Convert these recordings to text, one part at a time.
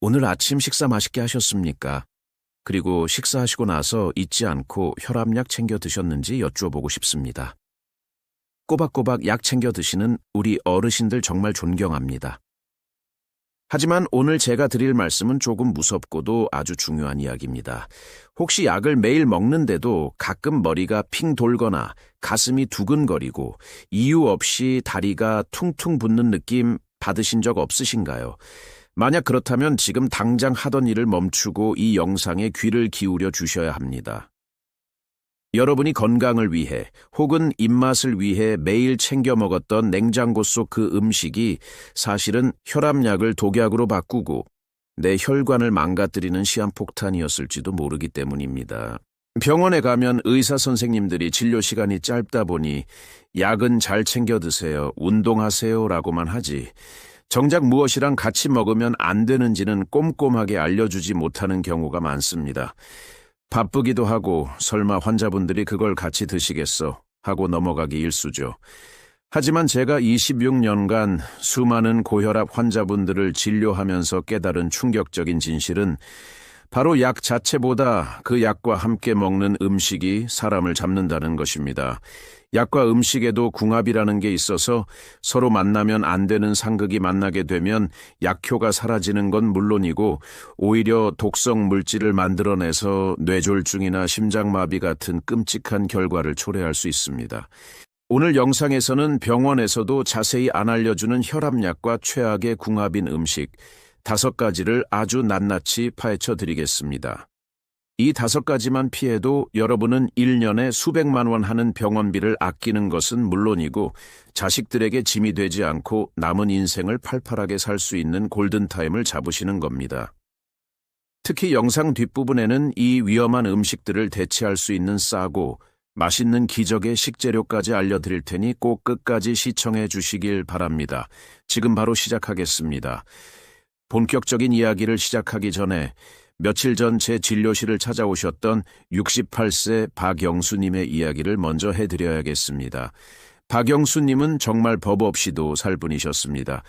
오늘 아침 식사 맛있게 하셨습니까? 그리고 식사하시고 나서 잊지 않고 혈압약 챙겨 드셨는지 여쭈어보고 싶습니다. 꼬박꼬박 약 챙겨 드시는 우리 어르신들 정말 존경합니다. 하지만 오늘 제가 드릴 말씀은 조금 무섭고도 아주 중요한 이야기입니다. 혹시 약을 매일 먹는데도 가끔 머리가 핑 돌거나 가슴이 두근거리고 이유 없이 다리가 퉁퉁 붓는 느낌 받으신 적 없으신가요? 만약 그렇다면 지금 당장 하던 일을 멈추고 이 영상에 귀를 기울여 주셔야 합니다. 여러분이 건강을 위해 혹은 입맛을 위해 매일 챙겨 먹었던 냉장고 속 그 음식이 사실은 혈압약을 독약으로 바꾸고 내 혈관을 망가뜨리는 시한폭탄이었을지도 모르기 때문입니다. 병원에 가면 의사 선생님들이 진료 시간이 짧다 보니 약은 잘 챙겨 드세요, 운동하세요 라고만 하지 정작 무엇이랑 같이 먹으면 안 되는지는 꼼꼼하게 알려주지 못하는 경우가 많습니다. 바쁘기도 하고 설마 환자분들이 그걸 같이 드시겠어 하고 넘어가기 일쑤죠. 하지만 제가 26년간 수많은 고혈압 환자분들을 진료하면서 깨달은 충격적인 진실은 바로 약 자체보다 그 약과 함께 먹는 음식이 사람을 잡는다는 것입니다. 약과 음식에도 궁합이라는 게 있어서 서로 만나면 안 되는 상극이 만나게 되면 약효가 사라지는 건 물론이고 오히려 독성 물질을 만들어내서 뇌졸중이나 심장마비 같은 끔찍한 결과를 초래할 수 있습니다. 오늘 영상에서는 병원에서도 자세히 안 알려주는 혈압약과 최악의 궁합인 음식 5가지를 아주 낱낱이 파헤쳐 드리겠습니다. 이 5가지만 피해도 여러분은 1년에 수백만 원 하는 병원비를 아끼는 것은 물론이고 자식들에게 짐이 되지 않고 남은 인생을 팔팔하게 살 수 있는 골든타임을 잡으시는 겁니다. 특히 영상 뒷부분에는 이 위험한 음식들을 대체할 수 있는 싸고 맛있는 기적의 식재료까지 알려드릴 테니 꼭 끝까지 시청해 주시길 바랍니다. 지금 바로 시작하겠습니다. 본격적인 이야기를 시작하기 전에 며칠 전 제 진료실을 찾아오셨던 68세 박영수님의 이야기를 먼저 해드려야겠습니다. 박영수님은 정말 법 없이도 살 분이셨습니다.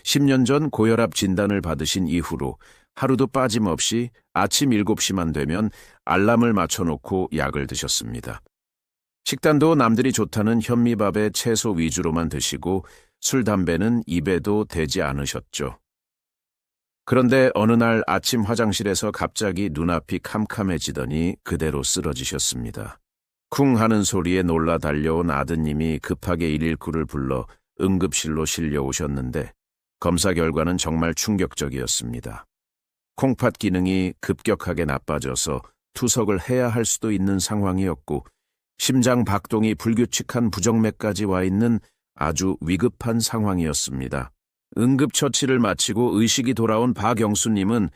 10년 전 고혈압 진단을 받으신 이후로 하루도 빠짐없이 아침 7시만 되면 알람을 맞춰놓고 약을 드셨습니다. 식단도 남들이 좋다는 현미밥에 채소 위주로만 드시고 술, 담배는 입에도 대지 않으셨죠. 그런데 어느 날 아침 화장실에서 갑자기 눈앞이 캄캄해지더니 그대로 쓰러지셨습니다. 쿵 하는 소리에 놀라 달려온 아드님이 급하게 119를 불러 응급실로 실려오셨는데 검사 결과는 정말 충격적이었습니다. 콩팥 기능이 급격하게 나빠져서 투석을 해야 할 수도 있는 상황이었고 심장 박동이 불규칙한 부정맥까지 와 있는 아주 위급한 상황이었습니다. 응급처치를 마치고 의식이 돌아온 박영수님은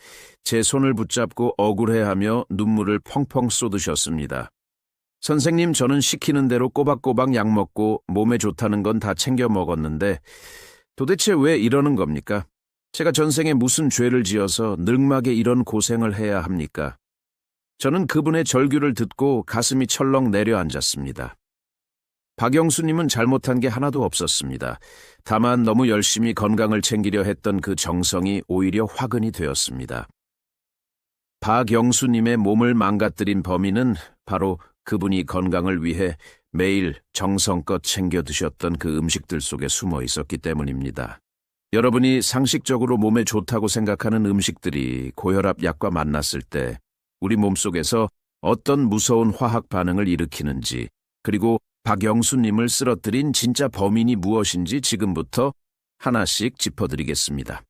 제 손을 붙잡고 억울해하며 눈물을 펑펑 쏟으셨습니다. 선생님, 저는 시키는 대로 꼬박꼬박 약 먹고 몸에 좋다는 건 다 챙겨 먹었는데 도대체 왜 이러는 겁니까? 제가 전생에 무슨 죄를 지어서 늙막에 이런 고생을 해야 합니까? 저는 그분의 절규를 듣고 가슴이 철렁 내려앉았습니다. 박영수님은 잘못한 게 하나도 없었습니다. 다만 너무 열심히 건강을 챙기려 했던 그 정성이 오히려 화근이 되었습니다. 박영수님의 몸을 망가뜨린 범인은 바로 그분이 건강을 위해 매일 정성껏 챙겨 드셨던 그 음식들 속에 숨어 있었기 때문입니다. 여러분이 상식적으로 몸에 좋다고 생각하는 음식들이 고혈압 약과 만났을 때 우리 몸속에서 어떤 무서운 화학 반응을 일으키는지, 그리고 박영수님을 쓰러뜨린 진짜 범인이 무엇인지 지금부터 하나씩 짚어드리겠습니다.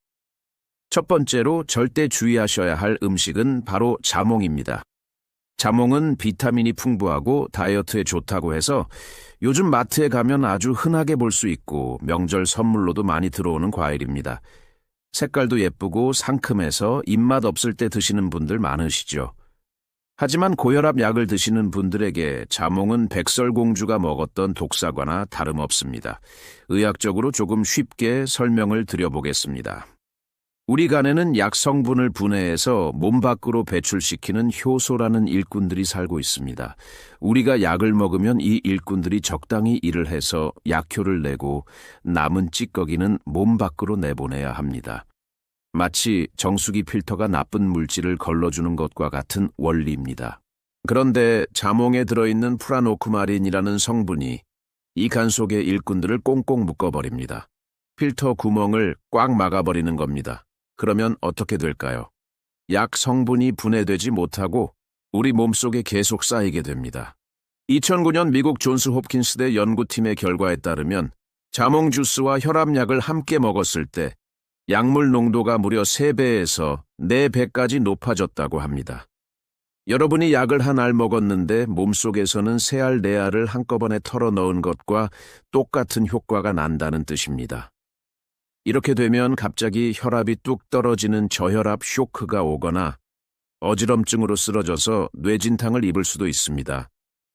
첫 번째로 절대 주의하셔야 할 음식은 바로 자몽입니다. 자몽은 비타민이 풍부하고 다이어트에 좋다고 해서 요즘 마트에 가면 아주 흔하게 볼 수 있고 명절 선물로도 많이 들어오는 과일입니다. 색깔도 예쁘고 상큼해서 입맛 없을 때 드시는 분들 많으시죠. 하지만 고혈압 약을 드시는 분들에게 자몽은 백설공주가 먹었던 독사과나 다름없습니다. 의학적으로 조금 쉽게 설명을 드려보겠습니다. 우리 간에는 약 성분을 분해해서 몸 밖으로 배출시키는 효소라는 일꾼들이 살고 있습니다. 우리가 약을 먹으면 이 일꾼들이 적당히 일을 해서 약효를 내고 남은 찌꺼기는 몸 밖으로 내보내야 합니다. 마치 정수기 필터가 나쁜 물질을 걸러주는 것과 같은 원리입니다. 그런데 자몽에 들어있는 프라노쿠마린이라는 성분이 이 간 속의 일꾼들을 꽁꽁 묶어버립니다. 필터 구멍을 꽉 막아버리는 겁니다. 그러면 어떻게 될까요? 약 성분이 분해되지 못하고 우리 몸속에 계속 쌓이게 됩니다. 2009년 미국 존스 홉킨스대 연구팀의 결과에 따르면 자몽 주스와 혈압약을 함께 먹었을 때 약물 농도가 무려 3배에서 4배까지 높아졌다고 합니다. 여러분이 약을 한 알 먹었는데 몸속에서는 3알, 4알을 한꺼번에 털어 넣은 것과 똑같은 효과가 난다는 뜻입니다. 이렇게 되면 갑자기 혈압이 뚝 떨어지는 저혈압 쇼크가 오거나 어지럼증으로 쓰러져서 뇌진탕을 입을 수도 있습니다.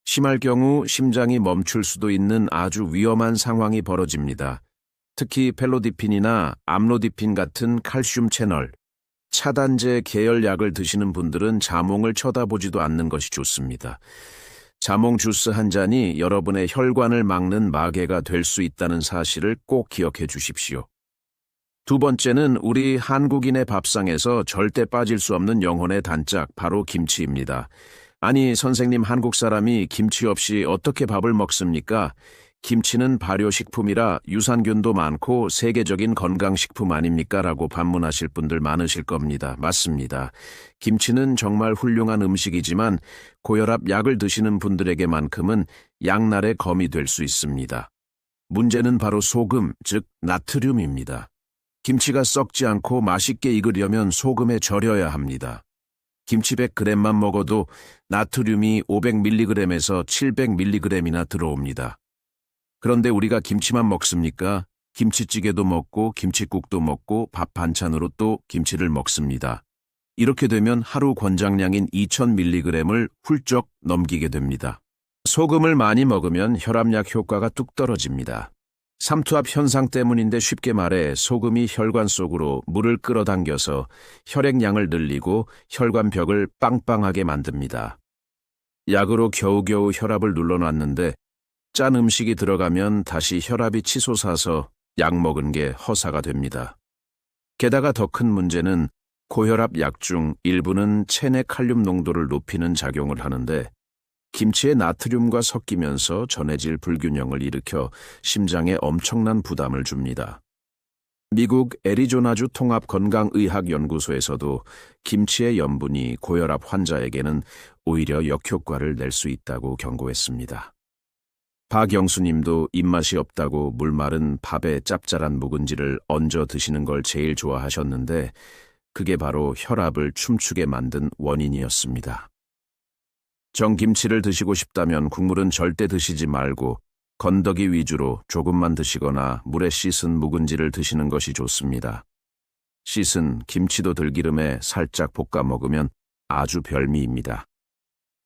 심할 경우 심장이 멈출 수도 있는 아주 위험한 상황이 벌어집니다. 특히 펠로디핀이나 암로디핀 같은 칼슘 채널, 차단제 계열약을 드시는 분들은 자몽을 쳐다보지도 않는 것이 좋습니다. 자몽 주스 한 잔이 여러분의 혈관을 막는 마개가 될 수 있다는 사실을 꼭 기억해 주십시오. 두 번째는 우리 한국인의 밥상에서 절대 빠질 수 없는 영혼의 단짝, 바로 김치입니다. 아니, 선생님, 한국 사람이 김치 없이 어떻게 밥을 먹습니까? 김치는 발효식품이라 유산균도 많고 세계적인 건강식품 아닙니까? 라고 반문하실 분들 많으실 겁니다. 맞습니다. 김치는 정말 훌륭한 음식이지만 고혈압 약을 드시는 분들에게만큼은 약날의 검이 될 수 있습니다. 문제는 바로 소금, 즉 나트륨입니다. 김치가 썩지 않고 맛있게 익으려면 소금에 절여야 합니다. 김치 100g만 먹어도 나트륨이 500mg에서 700mg이나 들어옵니다. 그런데 우리가 김치만 먹습니까? 김치찌개도 먹고 김칫국도 먹고 밥 반찬으로 또 김치를 먹습니다. 이렇게 되면 하루 권장량인 2000mg을 훌쩍 넘기게 됩니다. 소금을 많이 먹으면 혈압약 효과가 뚝 떨어집니다. 삼투압 현상 때문인데 쉽게 말해 소금이 혈관 속으로 물을 끌어당겨서 혈액량을 늘리고 혈관벽을 빵빵하게 만듭니다. 약으로 겨우겨우 혈압을 눌러놨는데 짠 음식이 들어가면 다시 혈압이 치솟아서 약 먹은 게 허사가 됩니다. 게다가 더 큰 문제는 고혈압 약 중 일부는 체내 칼륨 농도를 높이는 작용을 하는데 김치의 나트륨과 섞이면서 전해질 불균형을 일으켜 심장에 엄청난 부담을 줍니다. 미국 애리조나주 통합건강의학연구소에서도 김치의 염분이 고혈압 환자에게는 오히려 역효과를 낼 수 있다고 경고했습니다. 박영수님도 입맛이 없다고 물마른 밥에 짭짤한 묵은지를 얹어 드시는 걸 제일 좋아하셨는데 그게 바로 혈압을 춤추게 만든 원인이었습니다. 정김치를 드시고 싶다면 국물은 절대 드시지 말고 건더기 위주로 조금만 드시거나 물에 씻은 묵은지를 드시는 것이 좋습니다. 씻은 김치도 들기름에 살짝 볶아 먹으면 아주 별미입니다.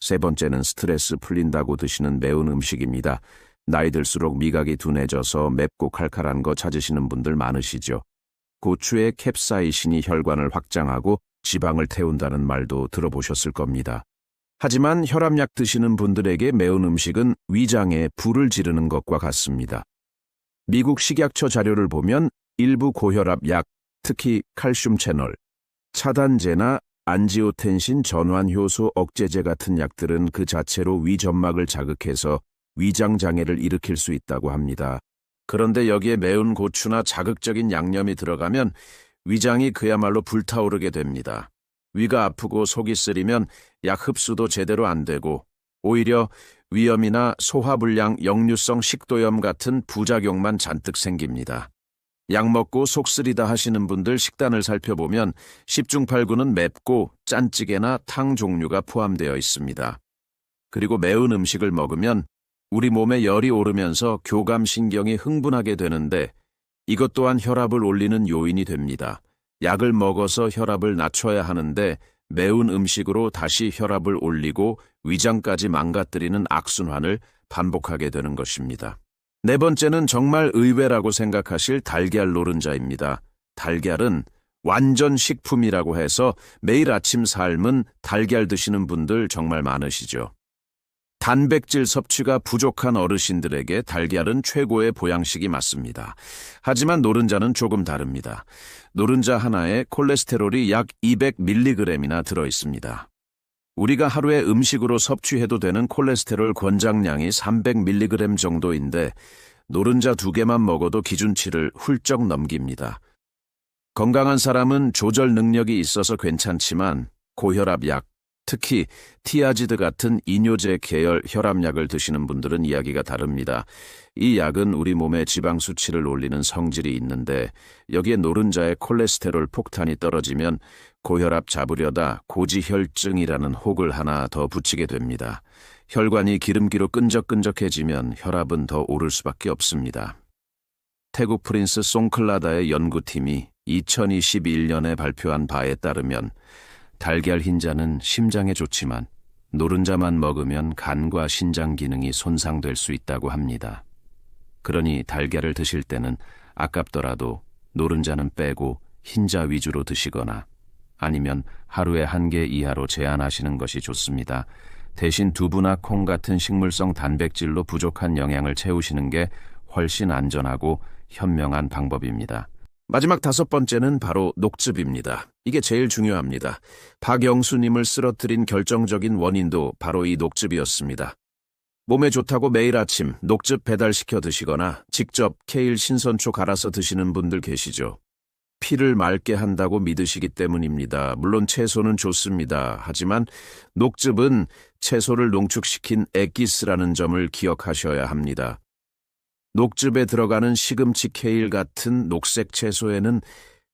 세 번째는 스트레스 풀린다고 드시는 매운 음식입니다. 나이 들수록 미각이 둔해져서 맵고 칼칼한 거 찾으시는 분들 많으시죠. 고추의 캡사이신이 혈관을 확장하고 지방을 태운다는 말도 들어보셨을 겁니다. 하지만 혈압약 드시는 분들에게 매운 음식은 위장에 불을 지르는 것과 같습니다. 미국 식약처 자료를 보면 일부 고혈압 약, 특히 칼슘 채널, 차단제나 안지오텐신 전환효소 억제제 같은 약들은 그 자체로 위점막을 자극해서 위장장애를 일으킬 수 있다고 합니다. 그런데 여기에 매운 고추나 자극적인 양념이 들어가면 위장이 그야말로 불타오르게 됩니다. 위가 아프고 속이 쓰리면 약 흡수도 제대로 안 되고 오히려 위염이나 소화불량, 역류성 식도염 같은 부작용만 잔뜩 생깁니다. 약 먹고 속 쓰리다 하시는 분들 식단을 살펴보면 10중 8구는 맵고 짠찌개나 탕 종류가 포함되어 있습니다. 그리고 매운 음식을 먹으면 우리 몸에 열이 오르면서 교감신경이 흥분하게 되는데 이것 또한 혈압을 올리는 요인이 됩니다. 약을 먹어서 혈압을 낮춰야 하는데 매운 음식으로 다시 혈압을 올리고 위장까지 망가뜨리는 악순환을 반복하게 되는 것입니다. 네 번째는 정말 의외라고 생각하실 달걀 노른자입니다. 달걀은 완전 식품이라고 해서 매일 아침 삶은 달걀 드시는 분들 정말 많으시죠. 단백질 섭취가 부족한 어르신들에게 달걀은 최고의 보양식이 맞습니다. 하지만 노른자는 조금 다릅니다. 노른자 하나에 콜레스테롤이 약 200mg이나 들어있습니다. 우리가 하루에 음식으로 섭취해도 되는 콜레스테롤 권장량이 300mg 정도인데 노른자 2개만 먹어도 기준치를 훌쩍 넘깁니다. 건강한 사람은 조절 능력이 있어서 괜찮지만 고혈압 약, 특히 티아지드 같은 이뇨제 계열 혈압약을 드시는 분들은 이야기가 다릅니다. 이 약은 우리 몸의 지방 수치를 올리는 성질이 있는데 여기에 노른자의 콜레스테롤 폭탄이 떨어지면 고혈압 잡으려다 고지혈증이라는 혹을 하나 더 붙이게 됩니다. 혈관이 기름기로 끈적끈적해지면 혈압은 더 오를 수밖에 없습니다. 태국 프린스 송클라다의 연구팀이 2021년에 발표한 바에 따르면 달걀 흰자는 심장에 좋지만 노른자만 먹으면 간과 신장 기능이 손상될 수 있다고 합니다. 그러니 달걀을 드실 때는 아깝더라도 노른자는 빼고 흰자 위주로 드시거나 아니면 하루에 1개 이하로 제한하시는 것이 좋습니다. 대신 두부나 콩 같은 식물성 단백질로 부족한 영양을 채우시는 게 훨씬 안전하고 현명한 방법입니다. 마지막 5번째는 바로 녹즙입니다. 이게 제일 중요합니다. 박영수님을 쓰러뜨린 결정적인 원인도 바로 이 녹즙이었습니다. 몸에 좋다고 매일 아침 녹즙 배달시켜 드시거나 직접 케일 신선초 갈아서 드시는 분들 계시죠. 피를 맑게 한다고 믿으시기 때문입니다. 물론 채소는 좋습니다. 하지만 녹즙은 채소를 농축시킨 엑기스라는 점을 기억하셔야 합니다. 녹즙에 들어가는 시금치 케일 같은 녹색 채소에는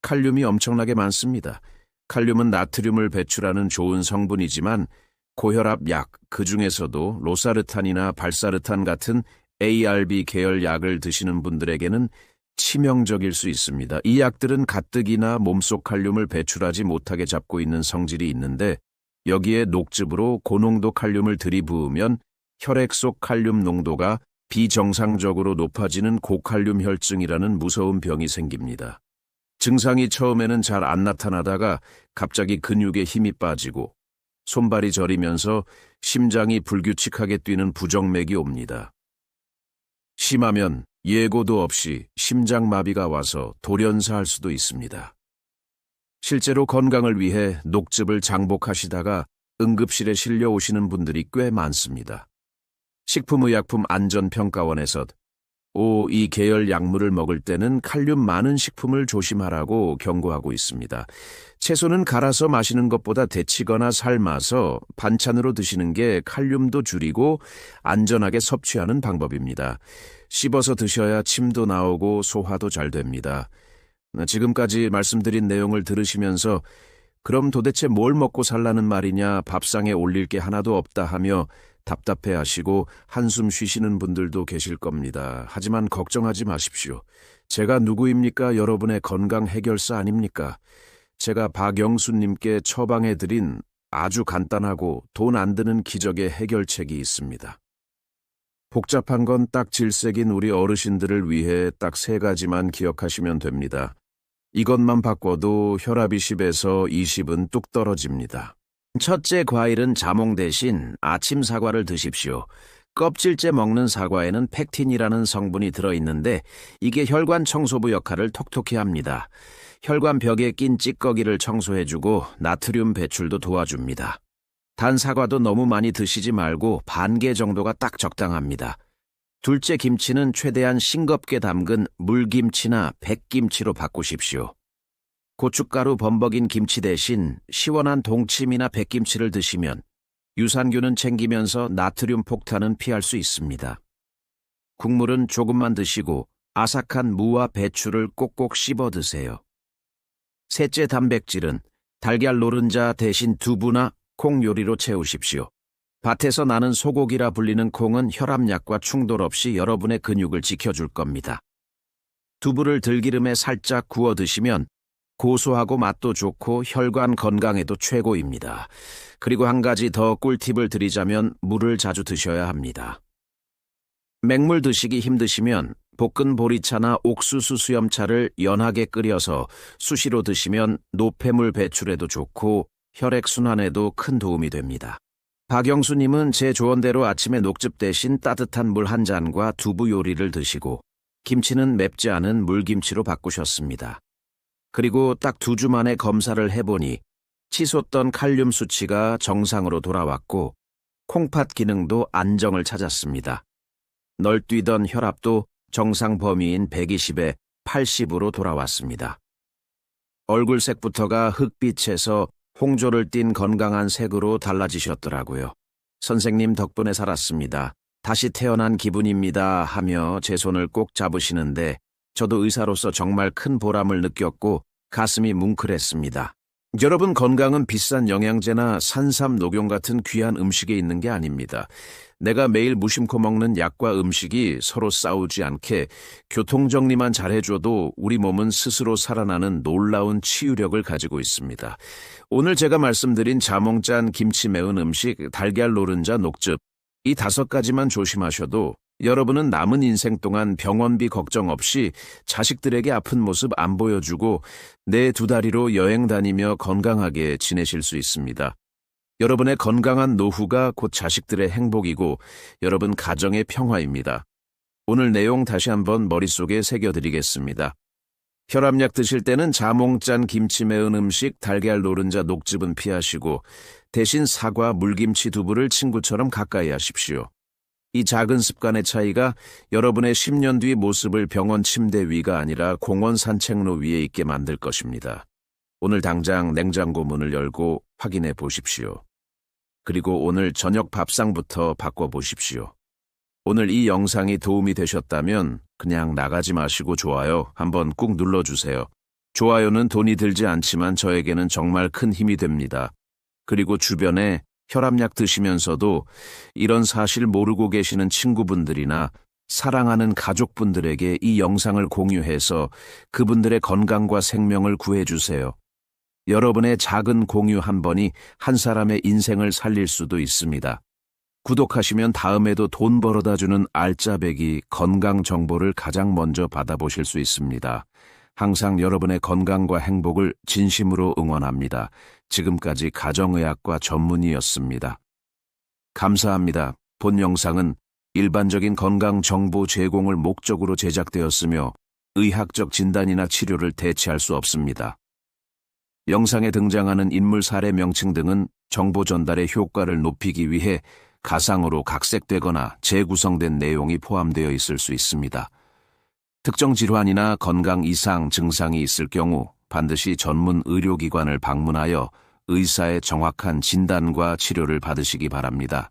칼륨이 엄청나게 많습니다. 칼륨은 나트륨을 배출하는 좋은 성분이지만 고혈압 약, 그 중에서도 로사르탄이나 발사르탄 같은 ARB 계열 약을 드시는 분들에게는 치명적일 수 있습니다. 이 약들은 가뜩이나 몸속 칼륨을 배출하지 못하게 잡고 있는 성질이 있는데 여기에 녹즙으로 고농도 칼륨을 들이부으면 혈액 속 칼륨 농도가 비정상적으로 높아지는 고칼륨 혈증이라는 무서운 병이 생깁니다. 증상이 처음에는 잘 안 나타나다가 갑자기 근육에 힘이 빠지고 손발이 저리면서 심장이 불규칙하게 뛰는 부정맥이 옵니다. 심하면 예고도 없이 심장마비가 와서 돌연사할 수도 있습니다. 실제로 건강을 위해 녹즙을 장복하시다가 응급실에 실려 오시는 분들이 꽤 많습니다. 식품의약품안전평가원에서 이 계열 약물을 먹을 때는 칼륨 많은 식품을 조심하라고 경고하고 있습니다. 채소는 갈아서 마시는 것보다 데치거나 삶아서 반찬으로 드시는 게 칼륨도 줄이고 안전하게 섭취하는 방법입니다. 씹어서 드셔야 침도 나오고 소화도 잘 됩니다. 지금까지 말씀드린 내용을 들으시면서 그럼 도대체 뭘 먹고 살라는 말이냐, 밥상에 올릴 게 하나도 없다 하며 답답해하시고 한숨 쉬시는 분들도 계실 겁니다. 하지만 걱정하지 마십시오. 제가 누구입니까? 여러분의 건강 해결사 아닙니까? 제가 박영수님께 처방해드린 아주 간단하고 돈 안 드는 기적의 해결책이 있습니다. 복잡한 건 딱 질색인 우리 어르신들을 위해 딱 3가지만 기억하시면 됩니다. 이것만 바꿔도 혈압이 10에서 20은 뚝 떨어집니다. 첫째 과일은 자몽 대신 아침 사과를 드십시오. 껍질째 먹는 사과에는 팩틴이라는 성분이 들어있는데 이게 혈관 청소부 역할을 톡톡히 합니다. 혈관 벽에 낀 찌꺼기를 청소해주고 나트륨 배출도 도와줍니다. 단 사과도 너무 많이 드시지 말고 반 개 정도가 딱 적당합니다. 둘째 김치는 최대한 싱겁게 담근 물김치나 백김치로 바꾸십시오. 고춧가루 범벅인 김치 대신 시원한 동치미나 백김치를 드시면 유산균은 챙기면서 나트륨 폭탄은 피할 수 있습니다. 국물은 조금만 드시고 아삭한 무와 배추를 꼭꼭 씹어 드세요. 셋째 단백질은 달걀 노른자 대신 두부나 콩 요리로 채우십시오. 밭에서 나는 소고기라 불리는 콩은 혈압약과 충돌 없이 여러분의 근육을 지켜줄 겁니다. 두부를 들기름에 살짝 구워 드시면 고소하고 맛도 좋고 혈관 건강에도 최고입니다. 그리고 한 가지 더 꿀팁을 드리자면 물을 자주 드셔야 합니다. 맹물 드시기 힘드시면 볶은 보리차나 옥수수 수염차를 연하게 끓여서 수시로 드시면 노폐물 배출에도 좋고 혈액순환에도 큰 도움이 됩니다. 박영수님은 제 조언대로 아침에 녹즙 대신 따뜻한 물 한 잔과 두부 요리를 드시고 김치는 맵지 않은 물김치로 바꾸셨습니다. 그리고 딱 2주 만에 검사를 해보니 치솟던 칼륨 수치가 정상으로 돌아왔고 콩팥 기능도 안정을 찾았습니다. 널뛰던 혈압도 정상 범위인 120에 80으로 돌아왔습니다. 얼굴색부터가 흑빛에서 홍조를 띤 건강한 색으로 달라지셨더라고요. 선생님 덕분에 살았습니다. 다시 태어난 기분입니다 하며 제 손을 꼭 잡으시는데 저도 의사로서 정말 큰 보람을 느꼈고 가슴이 뭉클했습니다. 여러분, 건강은 비싼 영양제나 산삼, 녹용 같은 귀한 음식에 있는 게 아닙니다. 내가 매일 무심코 먹는 약과 음식이 서로 싸우지 않게 교통정리만 잘해줘도 우리 몸은 스스로 살아나는 놀라운 치유력을 가지고 있습니다. 오늘 제가 말씀드린 자몽짠 김치 매운 음식, 달걀 노른자 녹즙, 이 5가지만 조심하셔도 여러분은 남은 인생 동안 병원비 걱정 없이 자식들에게 아픈 모습 안 보여주고 내 2다리로 여행 다니며 건강하게 지내실 수 있습니다. 여러분의 건강한 노후가 곧 자식들의 행복이고 여러분 가정의 평화입니다. 오늘 내용 다시 한번 머릿속에 새겨드리겠습니다. 혈압약 드실 때는 자몽짠 김치 매운 음식, 달걀 노른자 녹즙은 피하시고 대신 사과, 물김치, 두부를 친구처럼 가까이 하십시오. 이 작은 습관의 차이가 여러분의 10년 뒤 모습을 병원 침대 위가 아니라 공원 산책로 위에 있게 만들 것입니다. 오늘 당장 냉장고 문을 열고 확인해 보십시오. 그리고 오늘 저녁 밥상부터 바꿔보십시오. 오늘 이 영상이 도움이 되셨다면 그냥 나가지 마시고 좋아요 한번 꾹 눌러주세요. 좋아요는 돈이 들지 않지만 저에게는 정말 큰 힘이 됩니다. 그리고 주변에 혈압약 드시면서도 이런 사실 모르고 계시는 친구분들이나 사랑하는 가족분들에게 이 영상을 공유해서 그분들의 건강과 생명을 구해주세요. 여러분의 작은 공유 한 번이 한 사람의 인생을 살릴 수도 있습니다. 구독하시면 다음에도 돈 벌어다주는 알짜배기 건강 정보를 가장 먼저 받아보실 수 있습니다. 항상 여러분의 건강과 행복을 진심으로 응원합니다. 지금까지 가정의학과 전문의였습니다. 감사합니다. 본 영상은 일반적인 건강 정보 제공을 목적으로 제작되었으며 의학적 진단이나 치료를 대체할 수 없습니다. 영상에 등장하는 인물 사례 명칭 등은 정보 전달의 효과를 높이기 위해 가상으로 각색되거나 재구성된 내용이 포함되어 있을 수 있습니다. 특정 질환이나 건강 이상 증상이 있을 경우 반드시 전문 의료기관을 방문하여 의사의 정확한 진단과 치료를 받으시기 바랍니다.